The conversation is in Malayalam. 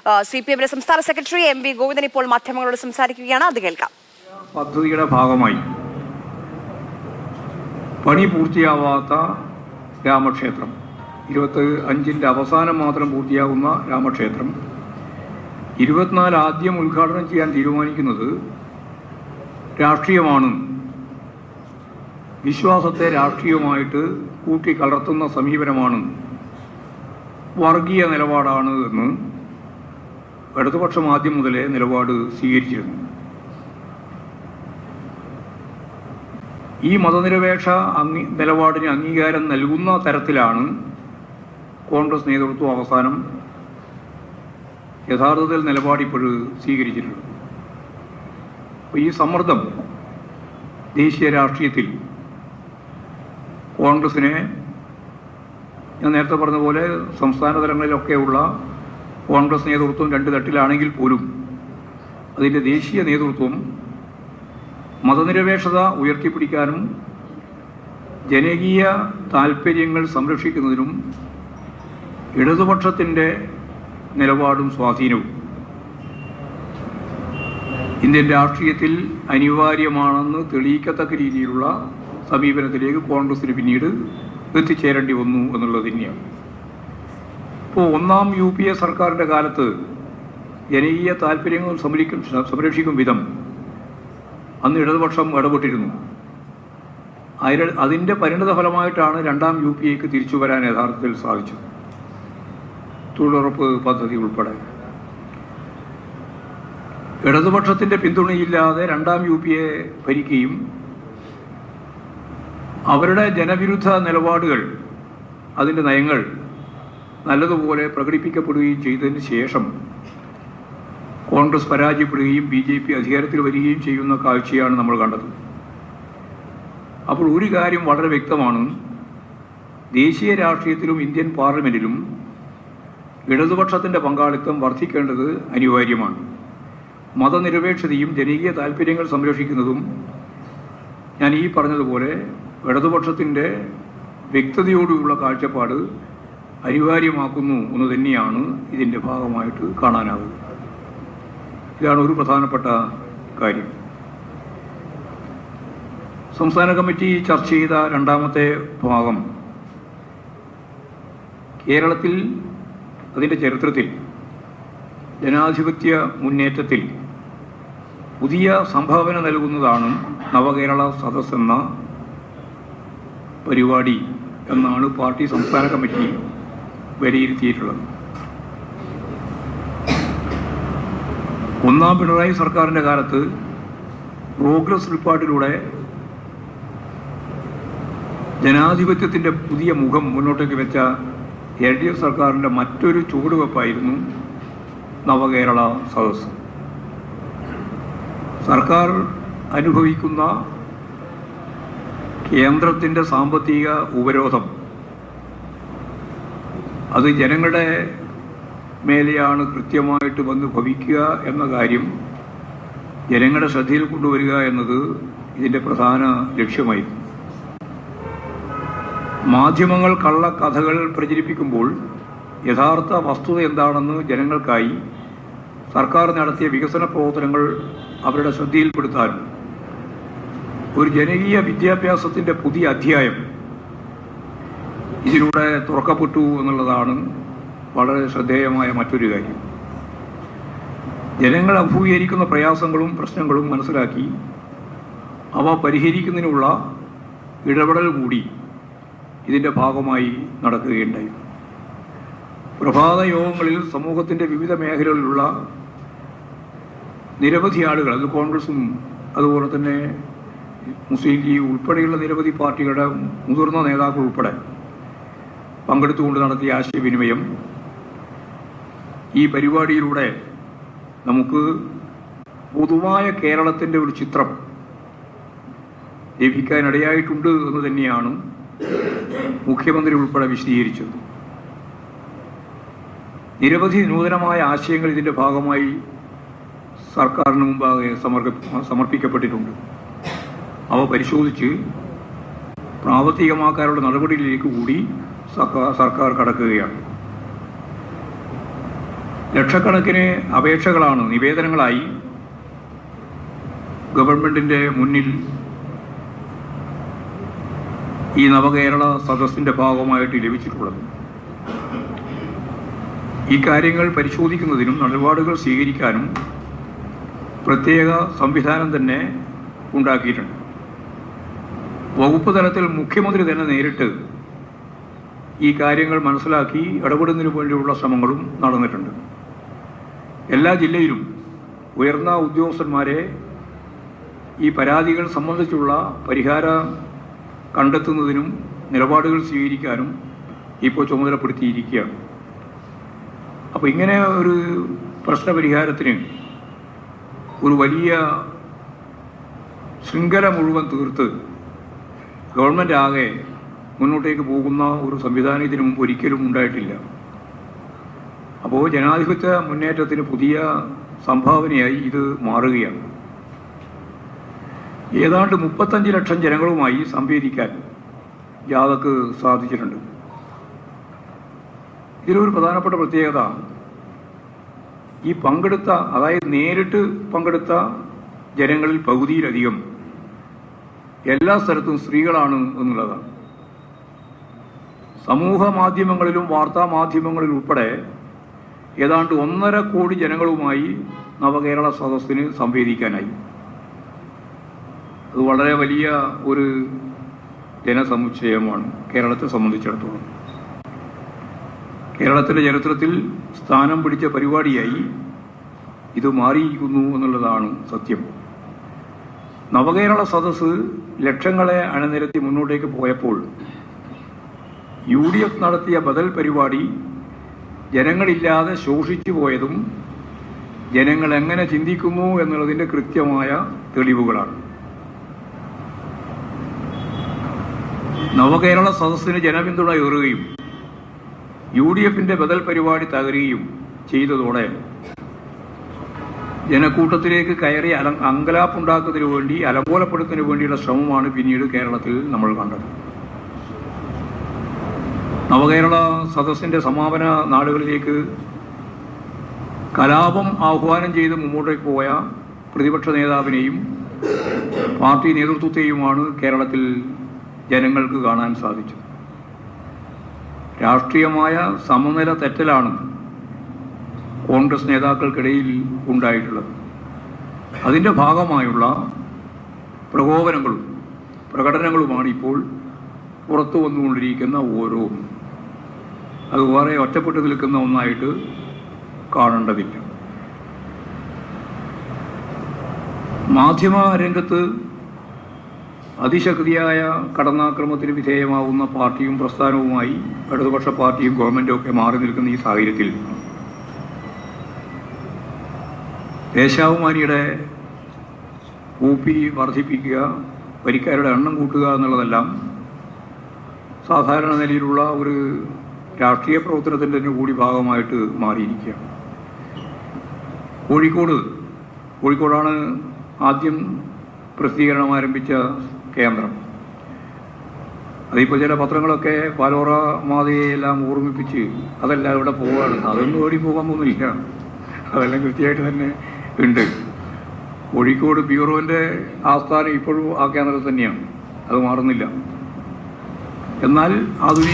CPM സംസ്ഥാന സെക്രട്ടറി MV ഗോവിന്ദൻ ഇപ്പോൾ മാധ്യമങ്ങളോട് സംസാരിക്കുകയാണ്. അത് കേൾക്കാം. പദ്ധതിയുടെ ഭാഗമായി പണി പൂർത്തിയാവാത്ത രാമക്ഷേത്രം 25-ന്റെ അവസാനം മാത്രം പൂർത്തിയാകുന്ന രാമക്ഷേത്രം 24 ആദ്യം ഉദ്ഘാടനം ചെയ്യാൻ തീരുമാനിക്കുന്നത് രാഷ്ട്രീയമാണ്, വിശ്വാസത്തെ രാഷ്ട്രീയമായിട്ട് കൂട്ടിക്കലർത്തുന്ന സമീപനമാണ്, വർഗീയ നിലപാടാണ് എന്ന് ഇടതുപക്ഷം ആദ്യം മുതലേ നിലപാട് സ്വീകരിച്ചിരുന്നു. ഈ മതനിരപേക്ഷ നിലപാടിന് അംഗീകാരം നൽകുന്ന തരത്തിലാണ് കോൺഗ്രസ് നേതൃത്വം അവസാനം യഥാർത്ഥത്തിൽ നിലപാടിപ്പോൾ സ്വീകരിച്ചിട്ടുള്ളത്. അപ്പോൾ ഈ സമ്മർദ്ദം ദേശീയ രാഷ്ട്രീയത്തിൽ കോൺഗ്രസിനെ, ഞാൻ നേരത്തെ പറഞ്ഞ പോലെ സംസ്ഥാന തലങ്ങളിലൊക്കെയുള്ള കോൺഗ്രസ് നേതൃത്വം രണ്ട് തട്ടിലാണെങ്കിൽ പോലും അതിൻ്റെ ദേശീയ നേതൃത്വം മതനിരപേക്ഷത ഉയർത്തിപ്പിടിക്കാനും ജനകീയ താൽപ്പര്യങ്ങൾ സംരക്ഷിക്കുന്നതിനും ഇടതുപക്ഷത്തിൻ്റെ നിലപാടും സ്വാധീനവും ഇന്ത്യൻ രാഷ്ട്രീയത്തിൽ അനിവാര്യമാണെന്ന് തെളിയിക്കത്തക്ക രീതിയിലുള്ള സമീപനത്തിലേക്ക് കോൺഗ്രസിന് പിന്നീട് എത്തിച്ചേരേണ്ടി വന്നു എന്നുള്ളത് തന്നെയാണ്. ഇപ്പോൾ ഒന്നാം UPA സർക്കാരിൻ്റെ കാലത്ത് ജനകീയ താൽപ്പര്യങ്ങൾ സംരക്ഷിക്കും വിധം അന്ന് ഇടതുപക്ഷം ഇടപെട്ടിരുന്നു. അതിൻ്റെ പരിണിത ഫലമായിട്ടാണ് രണ്ടാം UPAക്ക് തിരിച്ചു വരാൻ യഥാർത്ഥത്തിൽ സാധിച്ചത്. തൊഴിലുറപ്പ് പദ്ധതി ഉൾപ്പെടെ ഇടതുപക്ഷത്തിൻ്റെ പിന്തുണയില്ലാതെ രണ്ടാം UPA ഭരിക്കുകയും അവരുടെ ജനവിരുദ്ധ നിലപാടുകൾ, അതിൻ്റെ നയങ്ങൾ നല്ലതുപോലെ പ്രകടിപ്പിക്കപ്പെടുകയും ചെയ്തതിന് ശേഷം കോൺഗ്രസ് പരാജയപ്പെടുകയും BJP അധികാരത്തിൽ വരികയും ചെയ്യുന്ന കാഴ്ചയാണ് നമ്മൾ കണ്ടത്. അപ്പോൾ ഒരു കാര്യം വളരെ വ്യക്തമാണ്, ദേശീയ രാഷ്ട്രീയത്തിലും ഇന്ത്യൻ പാർലമെൻറ്റിലും ഇടതുപക്ഷത്തിൻ്റെ പങ്കാളിത്തം വർദ്ധിക്കേണ്ടത് അനിവാര്യമാണ്. മതനിരപേക്ഷതയും ജനകീയ താൽപ്പര്യങ്ങൾ സംരക്ഷിക്കുന്നതും ഞാൻ ഈ പറഞ്ഞതുപോലെ ഇടതുപക്ഷത്തിൻ്റെ വ്യക്തതയോടുള്ള കാഴ്ചപ്പാട് അനിവാര്യമാക്കുന്നു എന്ന് തന്നെയാണ് ഇതിൻ്റെ ഭാഗമായിട്ട് കാണാനാവുക. ഇതാണ് ഒരു പ്രധാനപ്പെട്ട കാര്യം. സംസ്ഥാന കമ്മിറ്റി ചർച്ച ചെയ്ത രണ്ടാമത്തെ ഭാഗം, കേരളത്തിൽ അതിൻ്റെ ചരിത്രത്തിൽ ജനാധിപത്യ മുന്നേറ്റത്തിൽ പുതിയ സംഭാവന നൽകുന്നതാണ് നവകേരള സദസ് എന്ന പരിപാടി എന്നാണ് പാർട്ടി സംസ്ഥാന കമ്മിറ്റി വിലയിരുത്തിയിട്ടുള്ളത്. ഒന്നാം പിണറായി സർക്കാരിൻ്റെ കാലത്ത് പ്രോഗ്രസ് റിപ്പോർട്ടിലൂടെ ജനാധിപത്യത്തിൻ്റെ പുതിയ മുഖം മുന്നോട്ടേക്ക് വെച്ച LDF സർക്കാരിൻ്റെ മറ്റൊരു ചുവടുവെപ്പായിരുന്നു നവകേരള സദസ്. സർക്കാർ അനുഭവിക്കുന്ന കേന്ദ്രത്തിൻ്റെ സാമ്പത്തിക ഉപരോധം അത് ജനങ്ങളുടെ മേലെയാണ് കൃത്യമായിട്ട് വന്ന് ഭവിക്കുക എന്ന കാര്യം ജനങ്ങളുടെ ശ്രദ്ധയിൽ കൊണ്ടുവരിക എന്നത് ഇതിൻ്റെ പ്രധാന ലക്ഷ്യമായിരുന്നു. മാധ്യമങ്ങൾ കള്ളക്കഥകൾ പ്രചരിപ്പിക്കുമ്പോൾ യഥാർത്ഥ വസ്തുത എന്താണെന്ന് ജനങ്ങൾക്കായി സർക്കാർ നടത്തിയ വികസന പ്രവർത്തനങ്ങൾ അവരുടെ ശ്രദ്ധയിൽപ്പെടുത്താനും ഒരു ജനകീയ വിദ്യാഭ്യാസത്തിൻ്റെ പുതിയ അധ്യായം ഇതിലൂടെ തുറക്കപ്പെട്ടു എന്നുള്ളതാണ് വളരെ ശ്രദ്ധേയമായ മറ്റൊരു കാര്യം. ജനങ്ങൾ അഭിമുഖീകരിക്കുന്ന പ്രയാസങ്ങളും പ്രശ്നങ്ങളും മനസ്സിലാക്കി അവ പരിഹരിക്കുന്നതിനുള്ള ഇടപെടൽ കൂടി ഇതിൻ്റെ ഭാഗമായി നടക്കുകയുണ്ടായി. പ്രഭാത യോഗങ്ങളിൽ സമൂഹത്തിൻ്റെ വിവിധ മേഖലകളിലുള്ള നിരവധി ആളുകൾ, അത് കോൺഗ്രസും അതുപോലെ തന്നെ മുസ്ലിം ലീഗ് ഉൾപ്പെടെയുള്ള നിരവധി പാർട്ടികളുടെ മുതിർന്ന നേതാക്കൾ ഉൾപ്പെടെ പങ്കെടുത്തുകൊണ്ട് നടത്തിയ ആശയവിനിമയം ഈ പരിപാടിയിലൂടെ നമുക്ക് പൊതുവായ കേരളത്തിൻ്റെ ഒരു ചിത്രം ലഭിക്കാനിടയായിട്ടുണ്ട് എന്ന് തന്നെയാണ് മുഖ്യമന്ത്രി ഉൾപ്പെടെ വിശദീകരിച്ചത്. നിരവധി നൂതനമായ ആശയങ്ങൾ ഇതിൻ്റെ ഭാഗമായി സർക്കാരിന് മുമ്പാകെ സമർപ്പിക്കപ്പെട്ടിട്ടുണ്ട്. അവ പരിശോധിച്ച് പ്രാവർത്തികമാക്കാനുള്ള നടപടിയിലേക്ക് കൂടി സർക്കാർ കടക്കുകയാണ്. ലക്ഷക്കണക്കിന് അപേക്ഷകളാണ് നിവേദനങ്ങളായി ഗവൺമെൻറ്റിൻ്റെ മുന്നിൽ ഈ നവകേരള സദസ്സിൻ്റെ ഭാഗമായിട്ട് ലഭിച്ചിട്ടുള്ളത്. ഈ കാര്യങ്ങൾ പരിശോധിക്കുന്നതിനും നിലപാടുകൾ സ്വീകരിക്കാനും പ്രത്യേക സംവിധാനം തന്നെ ഉണ്ടാക്കിയിട്ടുണ്ട്. വകുപ്പ് തലത്തിൽ മുഖ്യമന്ത്രി തന്നെ നേരിട്ട് ഈ കാര്യങ്ങൾ മനസ്സിലാക്കി ഇടപെടുന്നതിനു വേണ്ടിയുള്ള ശ്രമങ്ങളും നടന്നിട്ടുണ്ട്. എല്ലാ ജില്ലയിലും ഉയർന്ന ഉദ്യോഗസ്ഥന്മാരെ ഈ പരാതികൾ സംബന്ധിച്ചുള്ള പരിഹാരം കണ്ടെത്തുന്നതിനും നിലപാടുകൾ സ്വീകരിക്കാനും ഇപ്പോൾ ചുമതലപ്പെടുത്തിയിരിക്കുകയാണ്. അപ്പോൾ ഇങ്ങനെ ഒരു പ്രശ്നപരിഹാരത്തിന് ഒരു വലിയ ശൃംഖല മുഴുവൻ തീർത്ത് ഗവൺമെൻറ് ആകെ മുന്നോട്ടേക്ക് പോകുന്ന ഒരു സംവിധാനം ഇതിനു മുമ്പ് ഒരിക്കലും ഉണ്ടായിട്ടില്ല. അപ്പോൾ ജനാധിപത്യ മുന്നേറ്റത്തിന് പുതിയ സംഭാവനയായി ഇത് മാറുകയാണ്. ഏതാണ്ട് 35 ലക്ഷം ജനങ്ങളുമായി സംവേദിക്കാൻ ജാഥക്ക് സാധിച്ചിട്ടുണ്ട്. ഇതിലൊരു പ്രധാനപ്പെട്ട പ്രത്യേകത ഈ പങ്കെടുത്ത, അതായത് നേരിട്ട് പങ്കെടുത്ത ജനങ്ങളിൽ പകുതിയിലധികം എല്ലാ സ്ഥലത്തും സ്ത്രീകളാണ് എന്നുള്ളതാണ്. സമൂഹ മാധ്യമങ്ങളിലും വാർത്താ മാധ്യമങ്ങളിലും ഉൾപ്പെടെ ഏതാണ്ട് 1.5 കോടി ജനങ്ങളുമായി നവകേരള സദസ്സിന് സംവേദിക്കാനായി. അത് വളരെ വലിയ ഒരു ജനസമുച്ചയമാണ് കേരളത്തെ സംബന്ധിച്ചിടത്തോളം. കേരളത്തിൻ്റെ ചരിത്രത്തിൽ സ്ഥാനം പിടിച്ച പരിപാടിയായി ഇത് മാറിയിരിക്കുന്നു എന്നുള്ളതാണ് സത്യം. നവകേരള സദസ്സ് ലക്ഷങ്ങളെ അണിനിരത്തി മുന്നോട്ടേക്ക് പോയപ്പോൾ UDF നടത്തിയ ബദൽ പരിപാടി ജനങ്ങളില്ലാതെ ശോഷിച്ചു പോയതും ജനങ്ങൾ എങ്ങനെ ചിന്തിക്കുന്നു എന്നുള്ളതിൻ്റെ കൃത്യമായ തെളിവുകളാണ്. നവകേരള സദസ്സിന് ജനപിന്തുണ ഏറുകയും UDFന്റെ ബദൽ പരിപാടി തകരുകയും ചെയ്തതോടെ ജനക്കൂട്ടത്തിലേക്ക് കയറി അങ്കലാപ്പുണ്ടാക്കുന്നതിനു വേണ്ടി, അലങ്കോലപ്പെടുത്തുന്നതിനു വേണ്ടിയുള്ള ശ്രമമാണ് പിന്നീട് കേരളത്തിൽ നമ്മൾ കണ്ടത്. നവകേരള സദസ്സിൻ്റെ സമാപന നാളുകളിലേക്ക് കലാപം ആഹ്വാനം ചെയ്ത് മുമ്പോട്ടേക്ക് പോയ പ്രതിപക്ഷ നേതാവിനെയും പാർട്ടി നേതൃത്വത്തെയുമാണ് കേരളത്തിൽ ജനങ്ങൾക്ക് കാണാൻ സാധിച്ചത്. രാഷ്ട്രീയമായ സമനില തെറ്റലാണ് കോൺഗ്രസ് നേതാക്കൾക്കിടയിൽ ഉണ്ടായിട്ടുള്ളത്. അതിൻ്റെ ഭാഗമായുള്ള പ്രകോപനങ്ങളും പ്രകടനങ്ങളുമാണ് ഇപ്പോൾ പുറത്തു വന്നുകൊണ്ടിരിക്കുന്ന ഓരോ. അത് വളരെ ഒറ്റപ്പെട്ടു നിൽക്കുന്ന ഒന്നായിട്ട് കാണേണ്ടതില്ല. മാധ്യമ രംഗത്ത് അതിശക്തിയായ കടന്നാക്രമണത്തിന് വിധേയമാവുന്ന പാർട്ടിയും പ്രസ്ഥാനവുമായി ഇടതുപക്ഷ പാർട്ടിയും ഗവൺമെൻറ്റും ഒക്കെ മാറി നിൽക്കുന്ന ഈ സാഹചര്യത്തിൽ ദേശാഭിമാനിയുടെ ഊപ്പി വർദ്ധിപ്പിക്കുക, വരിക്കാരുടെ എണ്ണം കൂട്ടുക എന്നുള്ളതെല്ലാം സാധാരണ നിലയിലുള്ള ഒരു രാഷ്ട്രീയ പ്രവർത്തനത്തിൻ്റെ കൂടി ഭാഗമായിട്ട് മാറിയിരിക്കുകയാണ്. കോഴിക്കോടാണ് ആദ്യം പ്രസിദ്ധീകരണം ആരംഭിച്ച കേന്ദ്രം. അതിപ്പോൾ ചില പത്രങ്ങളൊക്കെ പാലോറ മാതയെല്ലാം ഓർമ്മിപ്പിച്ച് അതെല്ലാം ഇവിടെ പോവുകയാണ്. അതൊന്നും ഓടി പോകാൻ പോകുന്നില്ല, അതെല്ലാം കൃത്യമായിട്ട് തന്നെ ഉണ്ട്. കോഴിക്കോട് ബ്യൂറോൻ്റെ ആസ്ഥാനം ഇപ്പോഴും ആ കേന്ദ്രത്തിൽ തന്നെയാണ്, അത് മാറുന്നില്ല. എന്നാൽ ആധുനിക